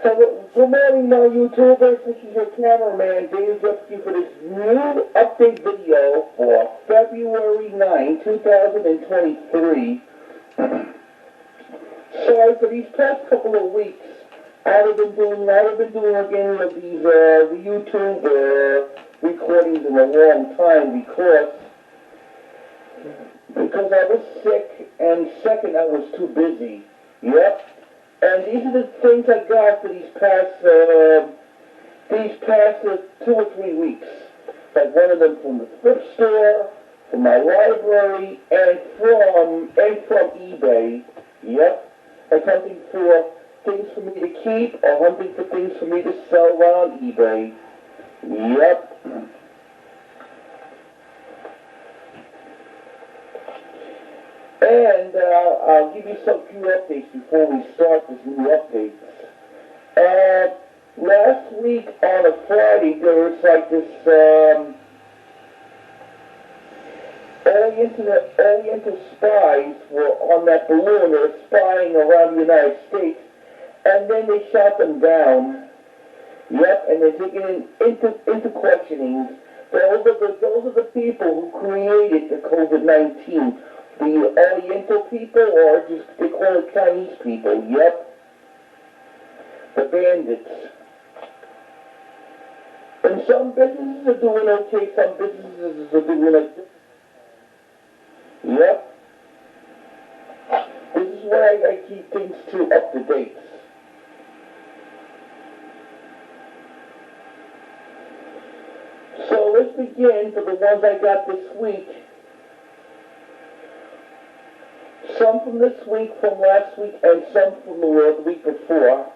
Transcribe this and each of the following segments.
Hello, good morning, my YouTubers. This is your cameraman, Dave Jeffrey, for this new update video for February 9, 2023. Sorry, for these past couple of weeks, I haven't been doing any of these YouTube recordings in a long time because I was sick, and second, I was too busy. Yep. And these are the things I got for these past 2 or 3 weeks. Like one of them from the thrift store, from my library, and from eBay. Yep. And hunting for things for me to keep, or hunting for things for me to sell on eBay. Yep. And I'll give you some few updates before we start this new updates. Last week on a Friday, there was like this Oriental spies were on that balloon. They were spying around the United States, and then they shot them down. Yep, and they're taken into questionings. Those are the people who created the COVID-19. The Oriental people, or just they call it Chinese people. Yep. The bandits. And some businesses are doing okay, some businesses are doing okay. Yep. This is where I keep things up to date. So let's begin for the ones I got this week. Some from this week, from last week, and some from the week before.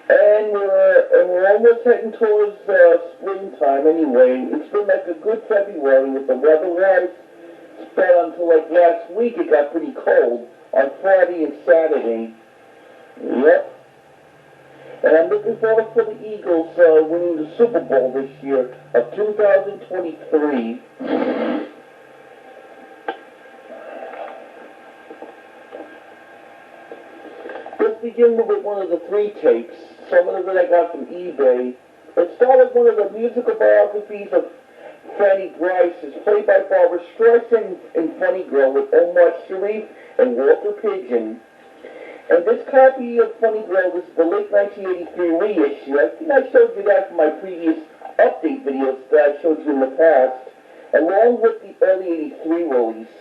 And we're almost heading towards springtime anyway. It's been like a good February with the weather-wise. But until like last week, it got pretty cold on Friday and Saturday. Yep. And I'm looking forward for the Eagles winning the Super Bowl this year of 2023. Let's begin with one of the 3 tapes, some of them that I got from eBay. Let's start with one of the musical biographies of Fanny Bryce. It's played by Barbara Streisand in Funny Girl with Omar Sharif and Walter Pidgeon. And this copy of Funny Girl is the late 1983 reissue. I think I showed you that from my previous update videos that I showed you in the past, along with the early 83 release.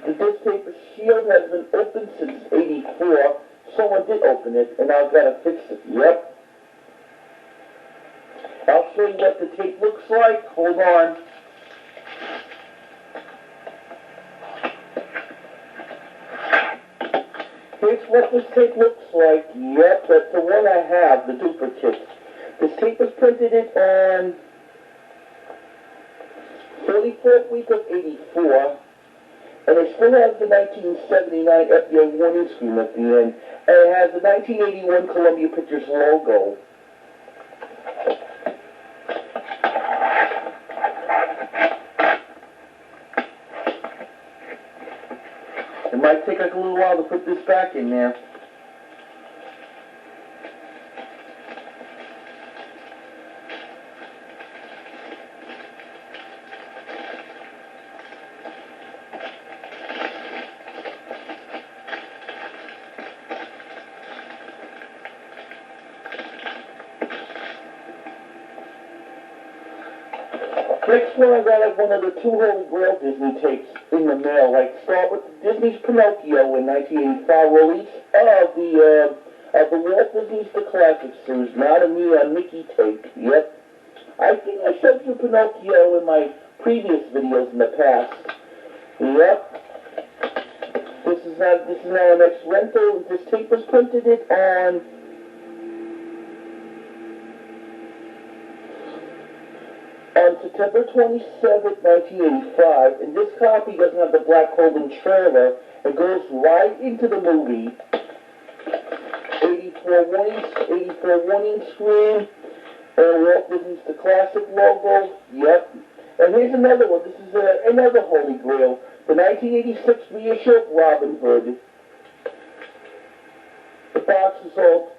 The disc paper shield has been open since 84. Someone did open it, and I've got to fix it. Yep. I'll show you what the tape looks like. Hold on. Here's what this tape looks like. Yep, that's the one I have, the duplicate. This tape was printed on 44th week of 84. And it still has the 1979 FDA warning screen at the end. And it has the 1981 Columbia Pictures logo. It might take like a little while to put this back in there. Next one, I got one of the 2 Holy Grail Disney tapes in the mail. Like, start with Disney's Pinocchio in 1985 release of the Walt Disney's The Classic series, not a Mickey tape. Yep. I think I showed you Pinocchio in my previous videos in the past. Yep. This is now an ex-rental. This tape was printed on September 27, 1985, and this copy doesn't have the black holding trailer. It goes right into the movie. 84 warning screen, and Walt Disney's The Classic logo. Yep. And here's another one. This is another Holy Grail. The 1986 reissue of Robin Hood. box is all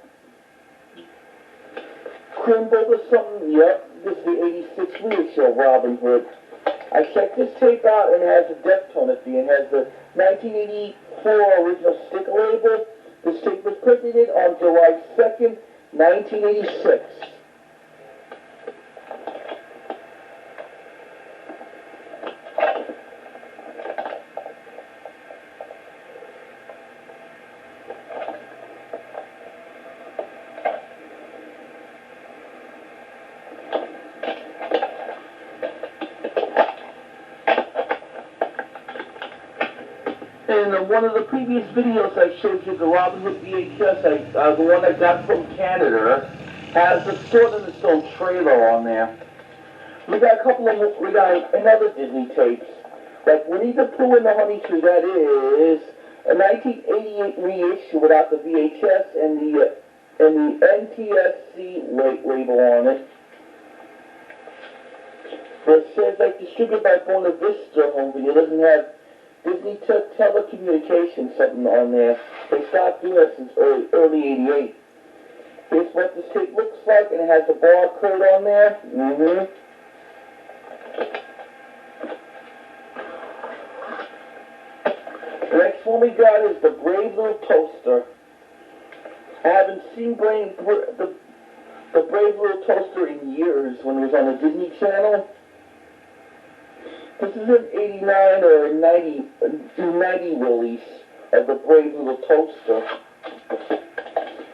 crumbled or something. Yep, this is the 86 reissue of Robin Hood. I checked this tape out and it has a Deftone at the end. It has the 1984 original sticker label. This tape was printed on July 2nd, 1986. In one of the previous videos I showed you the Robin Hood VHS, the one I got from Canada, has the Sword in the Stone trailer on there. We got another Disney tapes, like Winnie the Pooh and the Honey Tree. That is a 1988 reissue without the VHS and the NTSC label on it. But it says like distributed by Buena Vista Home Video. It doesn't have Disney Telecommunications something on there. They stopped doing it since early 88. Here's what this tape looks like, and it has the barcode on there. The next one we got is the Brave Little Toaster. I haven't seen the Brave Little Toaster in years when it was on the Disney Channel. This is an 89 or a 90 release of the Brave Little Toaster.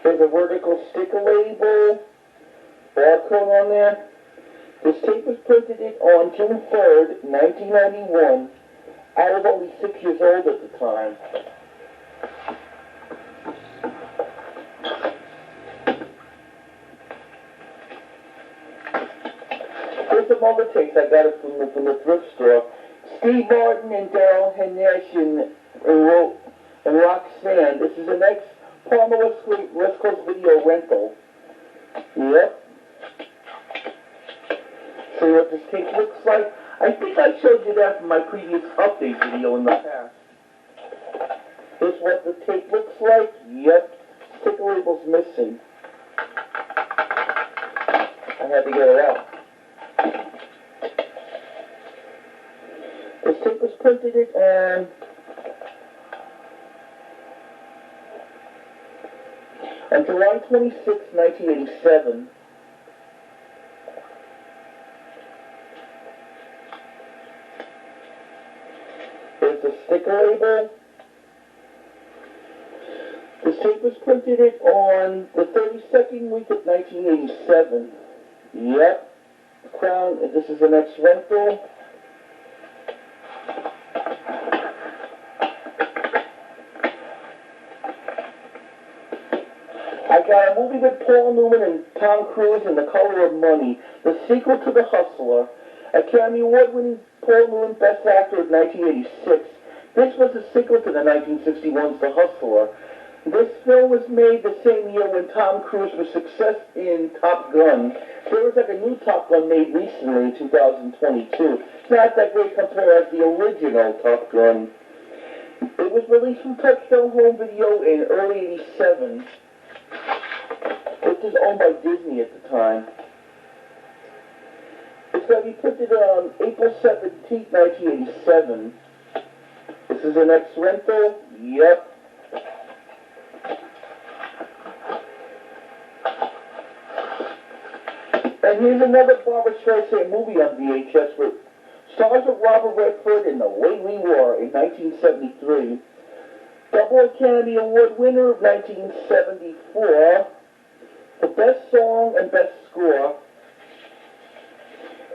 There's a vertical sticker label, barcode on there. This tape was printed on June 3rd, 1991. I was only 6 years old at the time. Here's some other tapes. I got it from the thrift store. Steve Martin and Daryl Hanesh and Roxanne. This is an ex-Palmer West Coast video rental. Yep. See what this tape looks like? I think I showed you that from my previous update video in the past. This is what the tape looks like. Yep. Sticker label's missing. I had to get it out. This tape was printed on July 26, 1987. There's the sticker label. This tape was printed on the 32nd week of 1987. Yep. Crown, this is an ex-rental. I got a movie with Paul Newman and Tom Cruise in The Color of Money, the sequel to The Hustler. Academy Award-winning Paul Newman Best Actor of 1986. This was a sequel to the 1961's The Hustler. This film was made the same year when Tom Cruise was success in Top Gun. There was like a new Top Gun made recently in 2022. It's not that great compared as the original Top Gun. It was released from Touchstone Home Video in early 87. This is owned by Disney at the time. It's going to be printed on April 17th, 1987. This is an ex-rental. Yep. And here's another Barbra Streisand movie on VHS with stars of Robert Redford in The Way We Were in 1973. Double Academy Award winner of 1974. The best song and best score.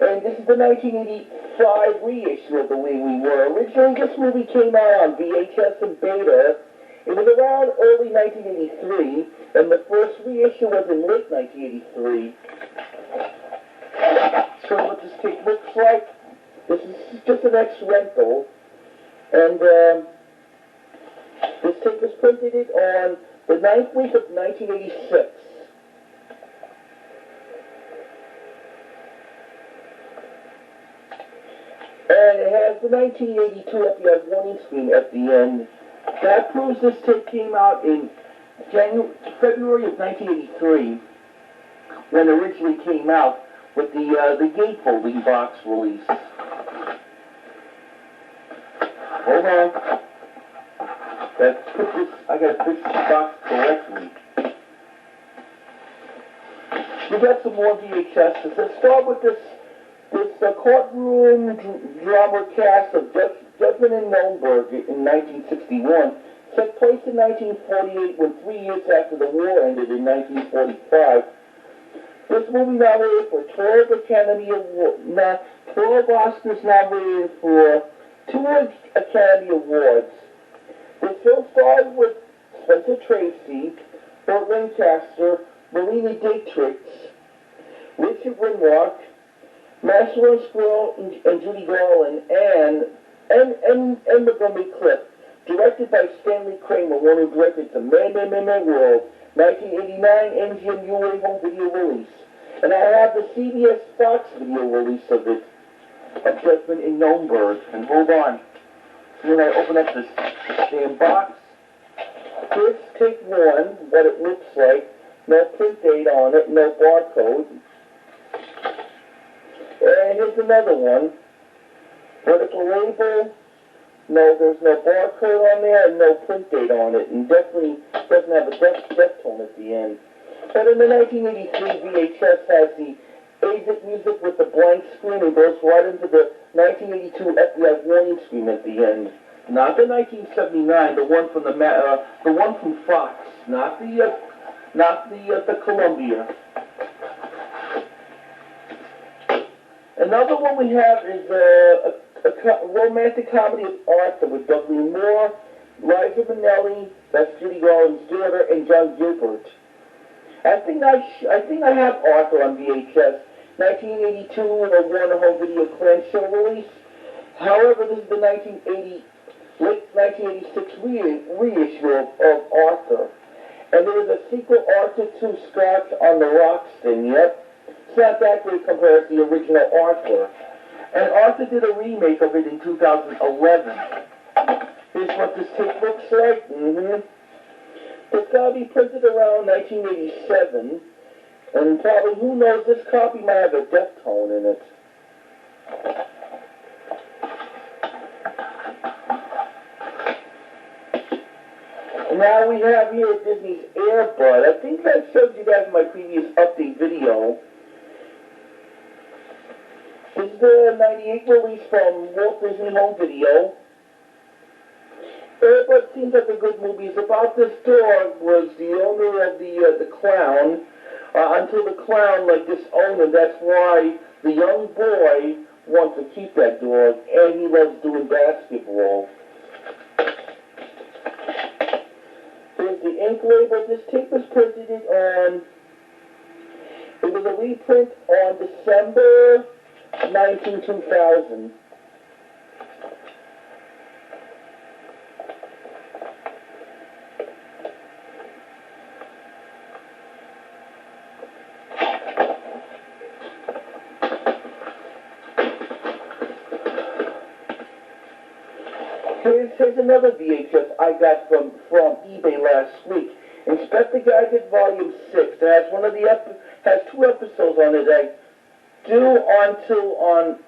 And this is the 1985 reissue of The Way We Were. Originally, this movie came out on VHS and Beta. It was around early 1983, and the first reissue was in late 1983. So what this tape looks like, this is just an ex-rental, and this tape was printed on the 9th week of 1986. And it has the 1982 FBI warning screen at the end. That proves this tape came out in February of 1983, when it originally came out with the gatefolding box release. Hold on. I gotta put this box correctly. We got some more VHSs. Let's start with this courtroom drama cast of Judgment in Nuremberg in 1961. Took place in 1948 when 3 years after the war ended in 1945. This movie nominated for 12 Academy Awards, 12 Oscars nominated for 2 Academy Awards. The film starred with Spencer Tracy, Burt Lancaster, Marlene Dietrich, Richard Winmark, Maxwell Squirrel, and Judy Garland, and Montgomery Clift. Directed by Stanley Kramer, one who directed The Man World, 1989 MGM UA home video release. And I have the CBS Fox video release of it, of Judgment in Nuremberg. And hold on. When I open up this damn box, here's take one, what it looks like. No print date on it, no barcode. And here's another one. Vertical label. No, there's no barcode on there and no print date on it. And definitely doesn't have a death tone at the end. But in the 1983 VHS has the exit music with the blank screen and goes right into the 1982 FBI warning screen at the end. Not the 1979, the one from the one from Fox, not the Columbia. Another one we have is a romantic comedy of Arthur with Dudley Moore, Liza Minnelli, that's Judy Garland's daughter, and John Gilbert. I think I have Arthur on VHS. 1982, a Warner Home Video clamshell release. However, this is the late 1986 reissue of Arthur. And there is a sequel, Arthur 2 Scotch on the Rocks thing, yep. It's not that great compared to the original Arthur. And Arthur did a remake of it in 2011. Here's what this tape looks like. It's got to be printed around 1987. And probably, who knows, this copy might have a death tone in it. And now we have here Disney's Air Bud. I think I showed you guys in my previous update video. This is the 98 release from Walt Disney Home Video. Air Bud seems like a good movie. It's about this dog was the owner of the clown. Until the clown disowned him. That's why the young boy wants to keep that dog, and he loves doing basketball. Here's the ink label. This tape was printed on. It was a reprint on December 19, 2000. Here's another VHS I got from eBay last week. Inspector Gadget Volume 6. It has has 2 episodes on it. I do on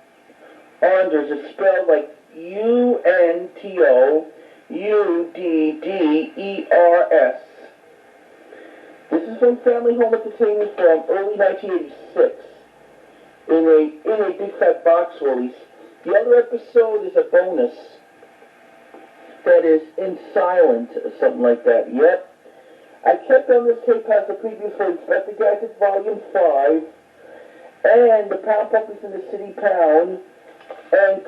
Anders. It's spelled like UNTOUDDERS. This is from Family Home Entertainment from early 1986 in a big fat box release. The other episode is a bonus. That is in silent, or something like that. Yep. I checked on this tape, has the preview for Inspector Gadget Volume 5, and the Pound Puppies in the City Pound, and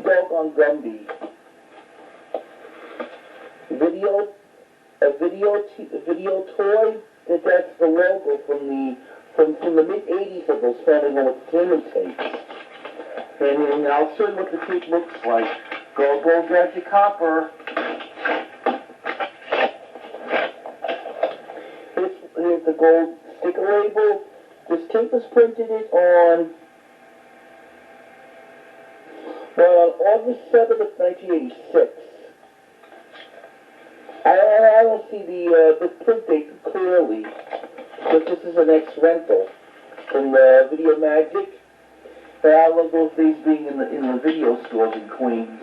Doggone Gumby. A video toy. That's the logo from the mid '80s of those Family Home Entertainment tapes. And I'll show you what the tape looks like. Go Gadget Copper. Here's the gold sticker label. This tape was printed on August 7th of 1986. I don't see the print date clearly, but this is an ex-rental from the Video Magic. I love those days being in the video stores in Queens.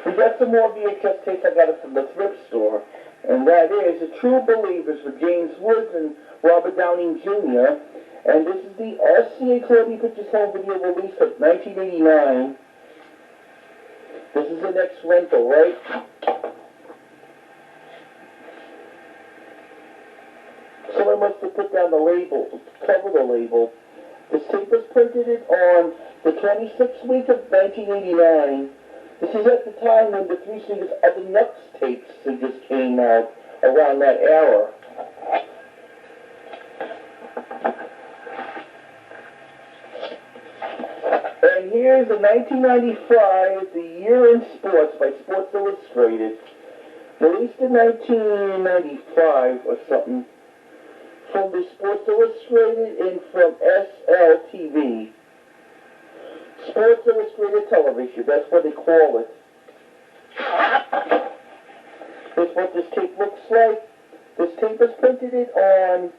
We got some more VHS tapes. I got it from the thrift store, and that is The True Believers with James Woods and Robert Downey Jr., and this is the RCA Columbia Pictures home video release of 1989. This is an ex-rental, right? Someone must have put down the label, cover the label. This tape was printed on the 26th week of 1989. This is at the time when the Three Singers of the Nuts tapes had just came out, around that era. And here's the 1995, The Year in Sports by Sports Illustrated. Released in 1995 or something. From the Sports Illustrated and from SLTV. Sports Illustrated Television, that's what they call it. Here's what this tape looks like. This tape was printed on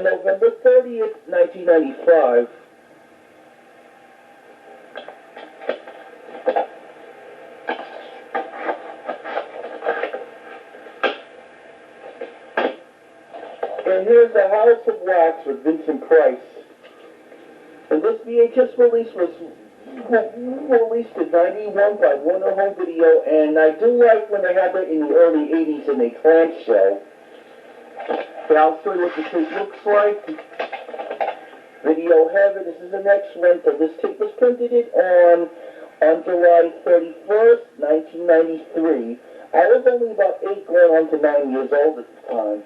November 30th, 1995. And here's The House of Wax with Vincent Price. And this VHS release was released in 91 by Warner Home Video, and I do like when they had that in the early 80s in a clamshell. But I'll show you what the tape looks like. Video Heaven, this is an ex-rental. This tape was printed on July 31st, 1993. I was only about 8 going on to 9 years old at the time.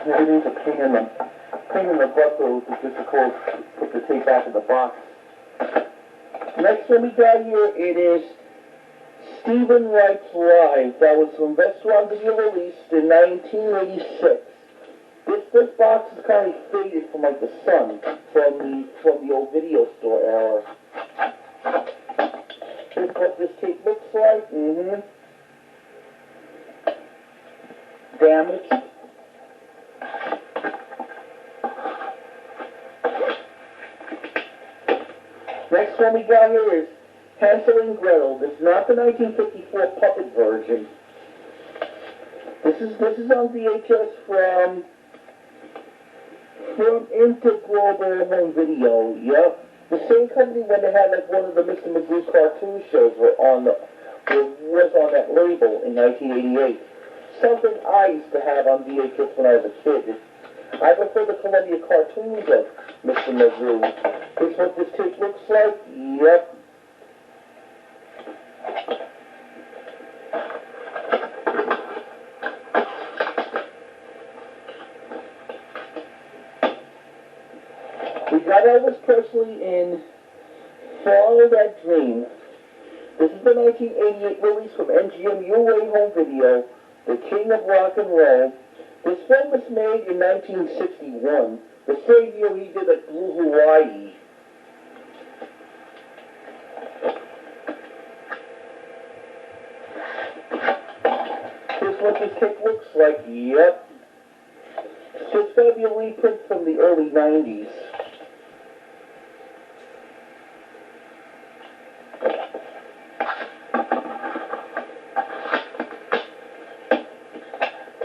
It is a pain in the butt though, to just of course put the tape back in the box. Next one we got here, it is Stephen Wright's Live. That was from Vestron Video, released in 1986. This box is kind of faded from like the sun from the old video store era. Here's what this tape looks like. Damaged. Next one we got here is Hansel and Gretel. This is not the 1954 puppet version. This is on VHS from Interglobal Home Video. Yep. The same company when they had like one of the Mr. Magoo cartoon shows was on that label in 1988. Something I used to have on VHS when I was a kid. I prefer the Columbia cartoons of Mr. Magoo. Here's what this tape looks like. Yep. We got Elvis Presley in Follow That Dream. This is the 1988 release from MGM UA Home Video, The King of Rock and Roll. This film was made in 1961, the same year he did at Blue Hawaii. Here's what this tape looks like. Yep. It's going to be a reprint from the early 90s.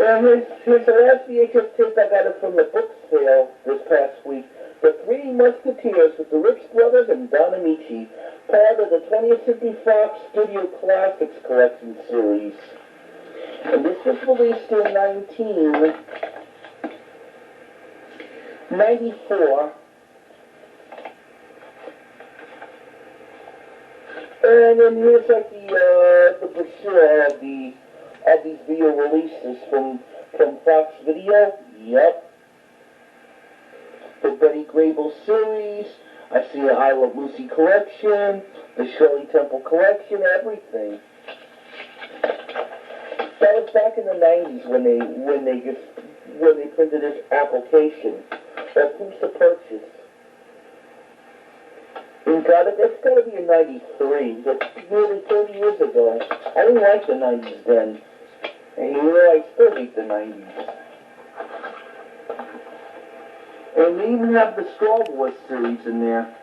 And here's the last VHS tape. I got it from the book sale this past week. The Three Musketeers with the Rich Brothers and Don Amici, part of the 20th Century Fox Studio Classics Collection series. And this was released in 1994. And then here's like the brochure of these video releases from From Fox Video? Yep. The Betty Grable series. I see the I Love Lucy collection, the Shirley Temple collection, everything. That was back in the 90s when they printed this application of who's to purchase. That's got to be in 93. That's nearly 30 years ago. I didn't like the 90s then. And you know, I still hate the 90s. And they even have the Star Wars series in there.